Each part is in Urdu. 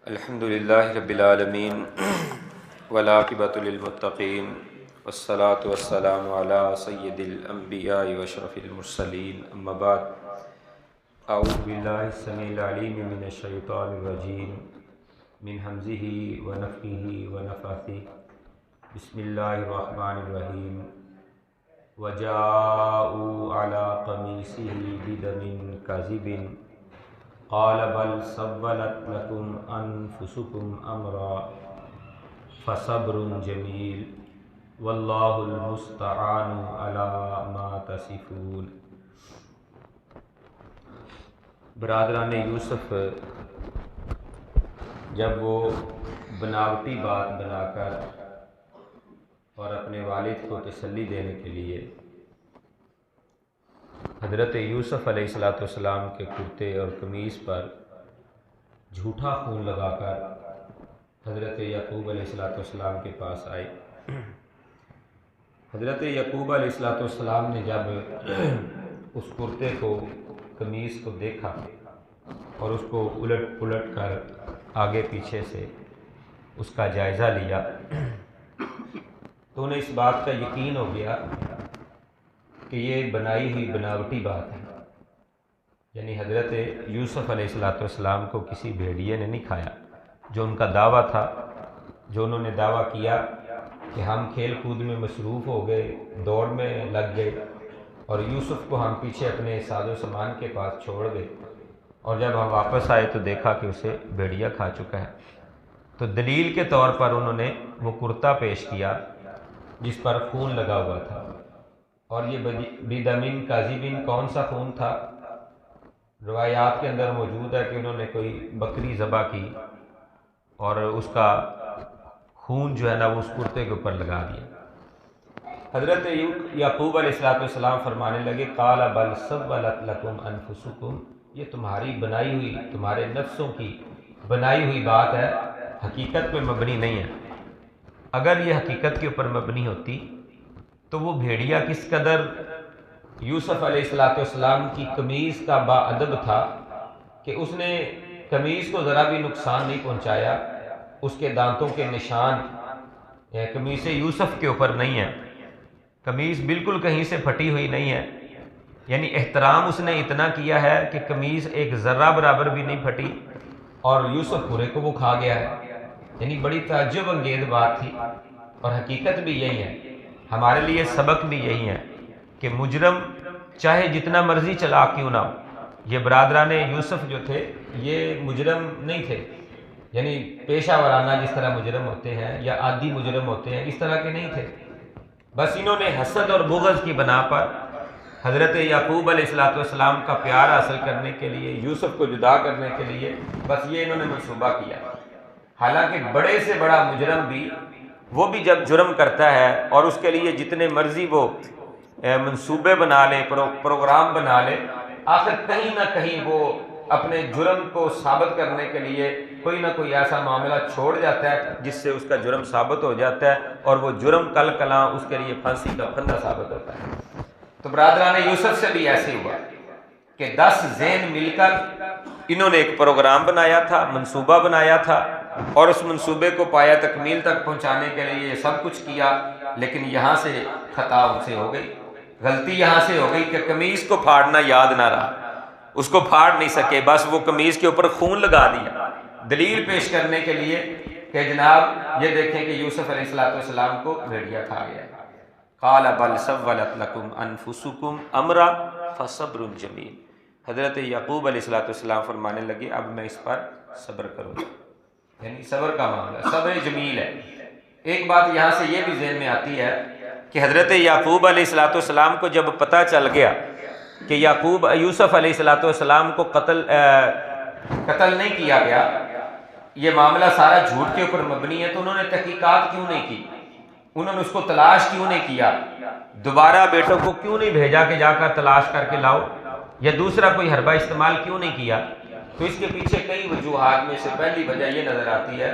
الحمدللہ رب العالمین والعاقبۃ للمتقین والصلاة والسلام علی سید الانبیاء واشرف المرسلین اما بعد اعوذ باللہ السمیع العلیم من الشیطان الرجیم من حمزہ ونفخہ ونفثہ بسم اللہ الرحمن الرحیم وجاءوا علی قمیصہ بدم کذب قال بل سولت لكم انفسكم امرا فصبر جمیل واللہ المستعان علی ما تصفون۔ برادران یوسف جب وہ بناوٹی بات بنا کر اور اپنے والد کو تسلی دینے کے لیے حضرت یوسف علیہ السلام کے کرتے اور قمیص پر جھوٹا خون لگا کر حضرت یعقوب علیہ السلام کے پاس آئے، حضرت یعقوب علیہ السلام نے جب اس کرتے کو قمیص کو دیکھا اور اس کو الٹ پلٹ کر آگے پیچھے سے اس کا جائزہ لیا تو انہیں اس بات کا یقین ہو گیا کہ یہ بنائی ہوئی بناوٹی بات ہے، یعنی حضرت یوسف علیہ السلام کو کسی بھیڑیے نے نہیں کھایا۔ جو ان کا دعویٰ تھا، جو انہوں نے دعویٰ کیا کہ ہم کھیل کود میں مصروف ہو گئے، دوڑ میں لگ گئے اور یوسف کو ہم پیچھے اپنے ساز و سامان کے پاس چھوڑ گئے، اور جب ہم واپس آئے تو دیکھا کہ اسے بھیڑیا کھا چکا ہے، تو دلیل کے طور پر انہوں نے وہ کرتا پیش کیا جس پر خون لگا ہوا تھا۔ اور یہ بدم کاذب کون سا خون تھا؟ روایات کے اندر موجود ہے کہ انہوں نے کوئی بکری ذبح کی اور اس کا خون جو ہے نا وہ اس کرتے کے اوپر لگا دیا۔ حضرت یعقوب علیہ السلام فرمانے لگے قال بل سولت لکم انفسکم، یہ تمہاری بنائی ہوئی، تمہارے نفسوں کی بنائی ہوئی بات ہے، حقیقت پہ مبنی نہیں ہے۔ اگر یہ حقیقت کے اوپر مبنی ہوتی تو وہ بھیڑیا کس قدر یوسف علیہ السلام کی قمیص کا با ادب تھا کہ اس نے قمیص کو ذرا بھی نقصان نہیں پہنچایا، اس کے دانتوں کے نشان قمیص یوسف کے اوپر نہیں ہے، قمیص بالکل کہیں سے پھٹی ہوئی نہیں ہے، یعنی احترام اس نے اتنا کیا ہے کہ قمیص ایک ذرہ برابر بھی نہیں پھٹی اور یوسف پورے کو وہ کھا گیا ہے۔ یعنی بڑی تعجب انگیز بات تھی، اور حقیقت بھی یہی ہے، ہمارے لیے سبق بھی یہی ہے کہ مجرم چاہے جتنا مرضی چلاک کیوں نہ ہو، یہ برادران یوسف جو تھے یہ مجرم نہیں تھے، یعنی پیشہ ورانہ جس طرح مجرم ہوتے ہیں یا عادی مجرم ہوتے ہیں اس طرح کے نہیں تھے، بس انہوں نے حسد اور بغض کی بنا پر حضرت یعقوب علیہ السلام کا پیار حاصل کرنے کے لیے، یوسف کو جدا کرنے کے لیے بس یہ انہوں نے منصوبہ کیا۔ حالانکہ بڑے سے بڑا مجرم بھی، وہ بھی جب جرم کرتا ہے اور اس کے لیے جتنے مرضی وہ منصوبے بنا لے، پروگرام بنا لے، آخر کہیں نہ کہیں وہ اپنے جرم کو ثابت کرنے کے لیے کوئی نہ کوئی ایسا معاملہ چھوڑ جاتا ہے جس سے اس کا جرم ثابت ہو جاتا ہے، اور وہ جرم کل کلاں اس کے لیے پھانسی کا پھندا ثابت ہوتا ہے۔ تو برادران یوسف سے بھی ایسے ہوا کہ 10 ذہن مل کر انہوں نے ایک پروگرام بنایا تھا، منصوبہ بنایا تھا، اور اس منصوبے کو پایا تکمیل تک پہنچانے کے لیے یہ سب کچھ کیا، لیکن یہاں سے خطا ان سے ہو گئی، غلطی یہاں سے ہو گئی کہ قمیص کو پھاڑنا یاد نہ رہا، اس کو پھاڑ نہیں سکے، بس وہ قمیص کے اوپر خون لگا دیا دلیل پیش کرنے کے لیے کہ جناب یہ دیکھیں کہ یوسف علیہ السلام کو بھیڑیا کھا گیا۔ قال بل سولت لکم انفسکم امرا فصبر جمیل، حضرت یعقوب علیہ السلام فرمانے لگے اب میں اس پر صبر کروں، یعنی صبر کا معاملہ صبر جمیل ہے۔ ایک بات یہاں سے یہ بھی ذہن میں آتی ہے کہ حضرت یعقوب علیہ السلام کو جب پتہ چل گیا کہ یوسف علیہ السلام کو قتل نہیں کیا گیا، یہ معاملہ سارا جھوٹ کے اوپر مبنی ہے، تو انہوں نے تحقیقات کیوں نہیں کی، انہوں نے اس کو تلاش کیوں نہیں کیا، دوبارہ بیٹوں کو کیوں نہیں بھیجا کہ جا کر تلاش کر کے لاؤ، یا دوسرا کوئی حربہ استعمال کیوں نہیں کیا؟ تو اس کے پیچھے کئی وجوہات میں سے پہلی وجہ یہ نظر آتی ہے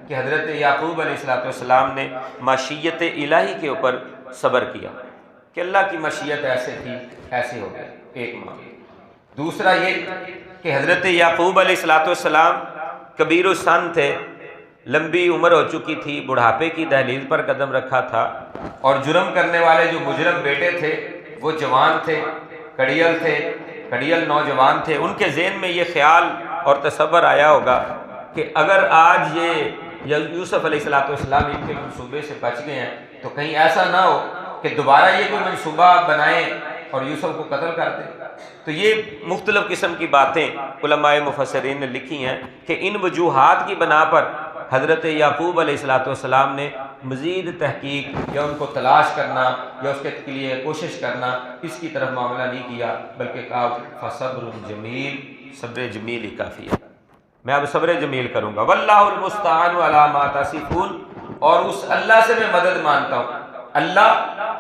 کہ حضرت یعقوب علیہ السلام نے مشیت الہی کے اوپر صبر کیا کہ اللہ کی مشیت ایسے تھی ایسے ہو گیا، ایک معاملہ۔ دوسرا یہ کہ حضرت یعقوب علیہ السلام کبیر السن تھے، لمبی عمر ہو چکی تھی، بڑھاپے کی دہلیز پر قدم رکھا تھا، اور جرم کرنے والے جو مجرم بیٹے تھے وہ جوان تھے، کڑیل نوجوان تھے۔ ان کے ذہن میں یہ خیال اور تصور آیا ہوگا کہ اگر آج یہ یوسف علیہ السلام ان کے منصوبے سے بچ گئے ہیں تو کہیں ایسا نہ ہو کہ دوبارہ یہ کوئی منصوبہ بنائیں اور یوسف کو قتل کر دیں۔ تو یہ مختلف قسم کی باتیں علماء مفسرین نے لکھی ہیں کہ ان وجوہات کی بنا پر حضرت یعقوب علیہ السلام نے مزید تحقیق یا ان کو تلاش کرنا یا اس کے لیے کوشش کرنا اس کی طرف معاملہ نہیں کیا، بلکہ کہا فصبر جمیل، صبر جمیل ہی کافی ہے، میں اب صبر جمیل کروں گا۔ واللہ المستعان علی ما تصفون، اور اس اللہ سے میں مدد مانگتا ہوں۔ اللہ،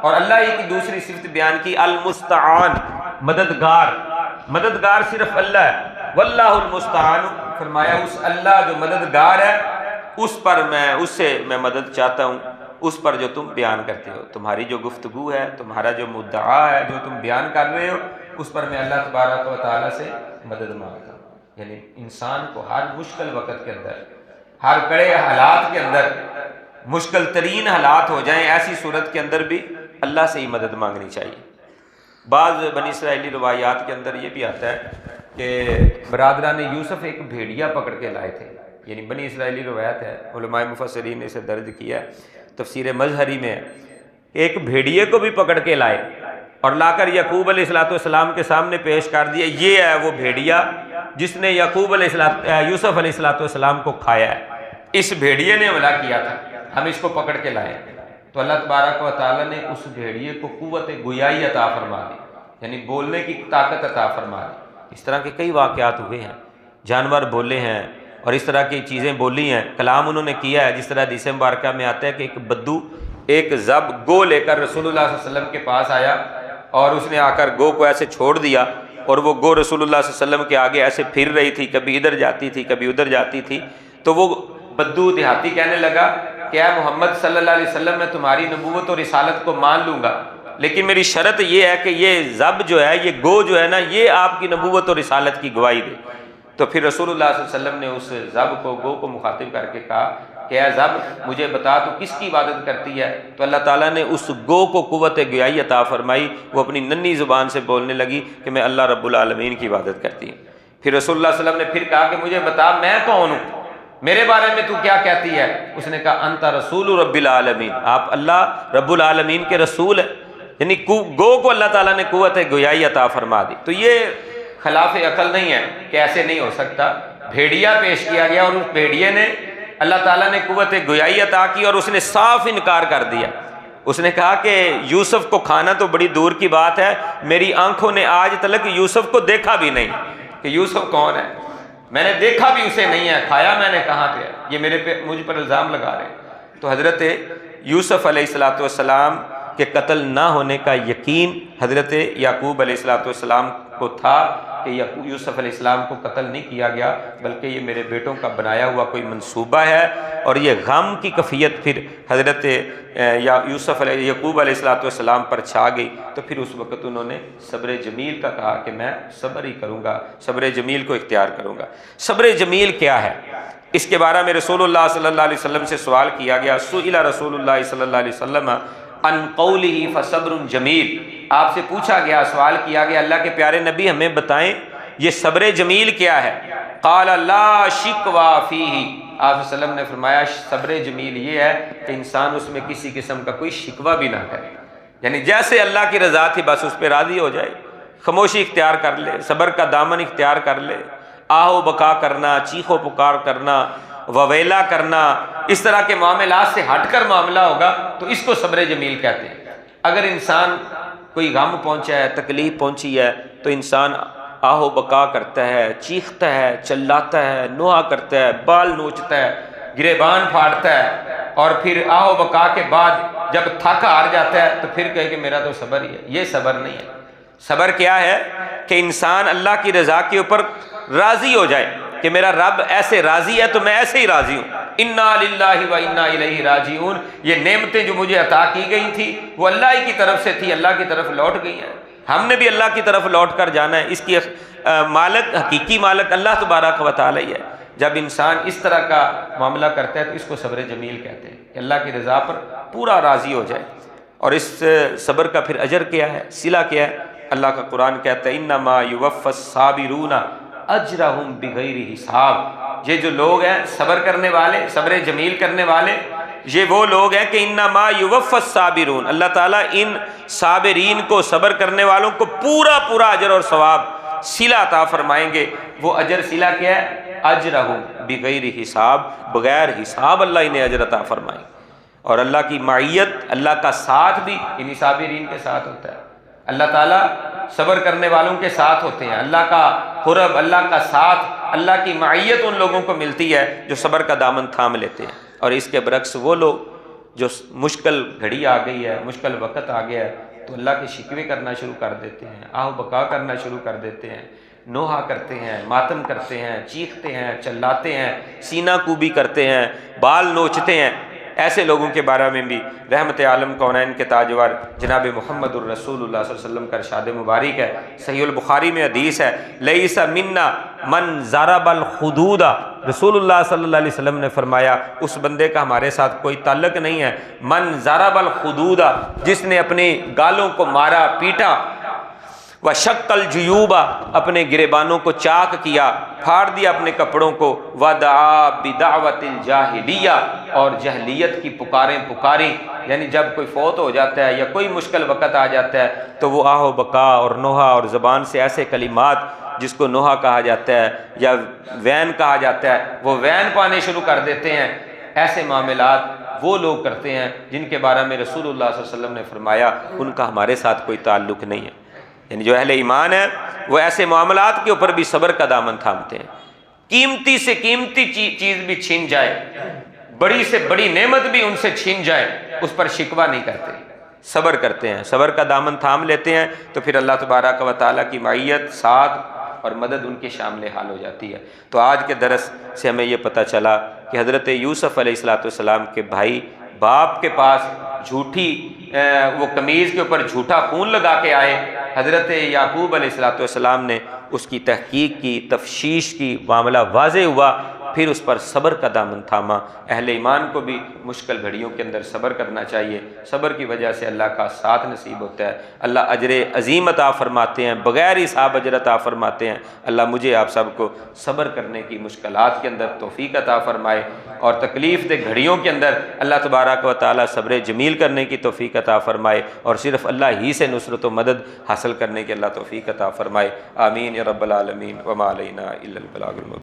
اور اللہ ہی کی دوسری صفت بیان کی المستعان، مددگار صرف اللہ ہے۔ واللہ المستعان، فرمایا اس اللہ جو مددگار ہے اس سے میں مدد چاہتا ہوں، اس پر جو تم بیان کرتے ہو، تمہاری جو گفتگو ہے، تمہارا جو مدعا ہے، جو تم بیان کر رہے ہو، اس پر میں اللہ تبارک و تعالیٰ سے مدد مانگتا ہوں۔ یعنی انسان کو ہر مشکل وقت کے اندر، ہر کڑے حالات کے اندر، مشکل ترین حالات ہو جائیں، ایسی صورت کے اندر بھی اللہ سے ہی مدد مانگنی چاہیے۔ بعض بنی اسرائیلی روایات کے اندر یہ بھی آتا ہے کہ برادران یوسف ایک بھیڑیا پکڑ کے لائے تھے، یعنی بنی اسرائیلی روایت ہے، علماء مفسرین نے اسے درج کیا ہے، تفسیر مظہری میں ہے، ایک بھیڑیے کو بھی پکڑ کے لائے اور لا کر یعقوب علیہ السلام کے سامنے پیش کر دیا، یہ ہے وہ بھیڑیا جس نے یوسف علیہ السلام کو کھایا ہے، اس بھیڑیے نے حملہ کیا تھا، ہم اس کو پکڑ کے لائے۔ تو اللہ تبارک و تعالیٰ نے اس بھیڑیے کو قوت گویائی عطا فرما دی، یعنی بولنے کی طاقت عطا فرما دی۔ اس طرح کے کئی واقعات ہوئے ہیں، جانور بولے ہیں اور اس طرح کی چیزیں بولی ہیں، کلام انہوں نے کیا ہے، جس طرح حدیث مبارکہ میں آتا ہے کہ ایک بدو ایک زب گو لے کر رسول اللہ صلی اللہ علیہ وسلم کے پاس آیا اور اس نے آ کر گو کو ایسے چھوڑ دیا، اور وہ گو رسول اللہ صلی اللہ علیہ وسلم کے آگے ایسے پھر رہی تھی، کبھی ادھر جاتی تھی کبھی ادھر جاتی تھی۔ تو وہ بدو دیہاتی کہنے لگا کہ اے محمد صلی اللہ علیہ وسلم، میں تمہاری نبوت اور رسالت کو مان لوں گا، لیکن میری شرط یہ ہے کہ یہ زب جو ہے، یہ گو جو ہے نا، یہ آپ کی نبوت اور رسالت کی گواہی دے۔ تو پھر رسول اللہ صلی اللہ علیہ وسلم نے اس زب کو، گو کو مخاطب کر کے کہا کہ اے زب، مجھے بتا تو کس کی عبادت کرتی ہے؟ تو اللہ تعالیٰ نے اس گو کو قوت گویائی عطا فرمائی، وہ اپنی ننھی زبان سے بولنے لگی کہ میں اللہ رب العالمین کی عبادت کرتی ہوں۔ پھر رسول اللہ صلی اللہ علیہ وسلم نے پھر کہا کہ مجھے بتا میں کون ہوں، میرے بارے میں تو کیا کہتی ہے؟ اس نے کہا انت رسول رب العالمین، آپ اللہ رب العالمین کے رسول ہیں، یعنی گو کو اللہ تعالیٰ نے قوت گویائی عطا فرما دی۔ تو یہ خلاف عقل نہیں ہے کہ ایسے نہیں ہو سکتا، بھیڑیا پیش کیا گیا اور اس بھیڑیے نے، اللہ تعالیٰ نے قوت گویائی عطا کی اور اس نے صاف انکار کر دیا۔ اس نے کہا کہ یوسف کو کھانا تو بڑی دور کی بات ہے، میری آنکھوں نے آج تک یوسف کو دیکھا بھی نہیں کہ یوسف کون ہے، میں نے دیکھا بھی اسے نہیں ہے، کھایا میں نے کہاں پہ، یہ مجھ پر الزام لگا رہے ہیں۔ تو حضرت یوسف علیہ السلام کے قتل نہ ہونے کا یقین حضرت یعقوب علیہ السلام کو تھا کہ یوسف علیہ السلام کو قتل نہیں کیا گیا، بلکہ یہ میرے بیٹوں کا بنایا ہوا کوئی منصوبہ ہے۔ اور یہ غم کی کیفیت پھر حضرت یعقوب علیہ السلام پر چھا گئی، تو پھر اس وقت انہوں نے صبر جمیل کا کہا کہ میں صبر ہی کروں گا، صبر جمیل کو اختیار کروں گا۔ صبر جمیل کیا ہے؟ اس کے بارے میں رسول اللہ صلی اللہ علیہ وسلم سے سوال کیا گیا، سئل رسول اللہ صلی اللہ علیہ وسلم ان قولہ فصبر جمیل، آپ سے پوچھا گیا، سوال کیا گیا اللہ کے پیارے نبی ہمیں بتائیں یہ صبر جمیل کیا ہے؟ قال لا شکوہ فیہ، آپ صلی اللہ علیہ وسلم نے فرمایا صبر جمیل یہ ہے کہ انسان اس میں کسی قسم کا کوئی شکوہ بھی نہ کرے، یعنی جیسے اللہ کی رضا تھی بس اس پہ راضی ہو جائے، خاموشی اختیار کر لے، صبر کا دامن اختیار کر لے، آہ و بکا کرنا، چیخ و پکار کرنا، وویلا کرنا، اس طرح کے معاملات سے ہٹ کر معاملہ ہوگا تو اس کو صبر جمیل کہتے ہیں۔ اگر انسان کوئی غم پہنچا ہے، تکلیف پہنچی ہے، تو انسان آہ و بکا کرتا ہے، چیختا ہے، چلاتا ہے، نوحہ کرتا ہے، بال نوچتا ہے، گریبان پھاڑتا ہے، اور پھر آہ و بکا کے بعد جب تھک ہار جاتا ہے تو پھر کہے کہ میرا تو صبر ہی ہے۔ یہ صبر نہیں ہے۔ صبر کیا ہے کہ انسان اللہ کی رضا کے اوپر راضی ہو جائے کہ میرا رب ایسے راضی ہے تو میں ایسے ہی راضی ہوں، انا للہ و انا الیہ راجعون، یہ نعمتیں جو مجھے عطا کی گئی تھی وہ اللہ ہی کی طرف سے تھی، اللہ کی طرف لوٹ گئی ہیں، ہم نے بھی اللہ کی طرف لوٹ کر جانا ہے، اس کی مالک، حقیقی مالک اللہ تبارک و تعالی ہے، جب انسان اس طرح کا معاملہ کرتا ہے تو اس کو صبر جمیل کہتے ہیں کہ اللہ کی رضا پر پورا راضی ہو جائے. اور اس صبر کا پھر اجر کیا ہے، صلہ کیا ہے؟ اللہ کا قرآن کہتا ہے انما یوفی الصابرون اجرہم بغیر حساب. یہ جو لوگ ہیں صبر کرنے والے، صبر جمیل کرنے والے، یہ وہ لوگ ہیں کہ انما یوفی الصابرون، اللہ تعالیٰ ان صابرین کو، صبر کرنے والوں کو پورا پورا اجر اور ثواب صلہ عطا فرمائیں گے. وہ اجر صلہ کیا ہے؟ اجرہم بغیر حساب، بغیر حساب اللہ انہیں اجر عطا فرمائیں. اور اللہ کی معیت، اللہ کا ساتھ بھی انہی صابرین کے ساتھ ہوتا ہے. اللہ تعالیٰ صبر کرنے والوں کے ساتھ ہوتے ہیں. اللہ کا قرب، اللہ کا ساتھ، اللہ کی معیت ان لوگوں کو ملتی ہے جو صبر کا دامن تھام لیتے ہیں. اور اس کے برعکس وہ لوگ جو مشکل گھڑی آ گئی ہے، مشکل وقت آ گیا ہے تو اللہ کے شکوے کرنا شروع کر دیتے ہیں، آہ بکا کرنا شروع کر دیتے ہیں، نوحہ کرتے ہیں، ماتم کرتے ہیں، چیختے ہیں، چلاتے ہیں، سینہ کوبی کرتے ہیں، بال نوچتے ہیں. ایسے لوگوں کے بارے میں بھی رحمت عالم کونین کے تاجور جناب محمد الرسول اللہ صلی اللہ علیہ وسلم کا ارشاد مبارک ہے. صحیح البخاری میں حدیث ہے لیس منا من ضرب الحدود، رسول اللہ صلی اللہ علیہ وسلم نے فرمایا اس بندے کا ہمارے ساتھ کوئی تعلق نہیں ہے، من ضرب الحدود، جس نے اپنی گالوں کو مارا پیٹا، وشق الجیوب، اپنے گریبانوں کو چاک کیا، پھاڑ دیا اپنے کپڑوں کو، ودعا بدعوت الجاہلیہ، اور جہلیت کی پکاریں پکاری. یعنی جب کوئی فوت ہو جاتا ہے یا کوئی مشکل وقت آ جاتا ہے تو وہ آہ و بکا اور نوحہ اور زبان سے ایسے کلمات جس کو نوحہ کہا جاتا ہے یا وین کہا جاتا ہے وہ وین پانے شروع کر دیتے ہیں. ایسے معاملات وہ لوگ کرتے ہیں جن کے بارے میں رسول اللہ صلی اللہ علیہ وسلم نے فرمایا ان کا ہمارے ساتھ کوئی تعلق نہیں ہے. یعنی جو اہل ایمان ہے وہ ایسے معاملات کے اوپر بھی صبر کا دامن تھامتے ہیں. قیمتی سے قیمتی چیز بھی چھین جائے، بڑی سے بڑی نعمت بھی ان سے چھین جائے، اس پر شکوہ نہیں کرتے، صبر کرتے ہیں، صبر کا دامن تھام لیتے ہیں. تو پھر اللہ تبارک و تعالیٰ کی معیت، ساتھ اور مدد ان کے شامل حال ہو جاتی ہے. تو آج کے درس سے ہمیں یہ پتہ چلا کہ حضرت یوسف علیہ السلام کے بھائی باپ کے پاس جھوٹی وہ قمیض کے اوپر جھوٹا خون لگا کے آئے. حضرت یعقوب علیہ السلام نے اس کی تحقیق کی، تفتیش کی، معاملہ واضح ہوا، پھر اس پر صبر کا دامن تھاما. اہل ایمان کو بھی مشکل گھڑیوں کے اندر صبر کرنا چاہیے. صبر کی وجہ سے اللہ کا ساتھ نصیب ہوتا ہے. اللہ اجر عظیم عطا فرماتے ہیں، بغیر حساب اجر عطا فرماتے ہیں. اللہ مجھے آپ سب کو صبر کرنے کی مشکلات کے اندر توفیق عطا فرمائے، اور تکلیف دہ گھڑیوں کے اندر اللہ تبارک و تعالیٰ صبر جمیل کرنے کی توفیق عطا فرمائے، اور صرف اللہ ہی سے نصرت و مدد حاصل کرنے کی اللہ توفیق عطا فرمائے. آمین یا رب العالمین. وما علینا الا البلاغ المبین.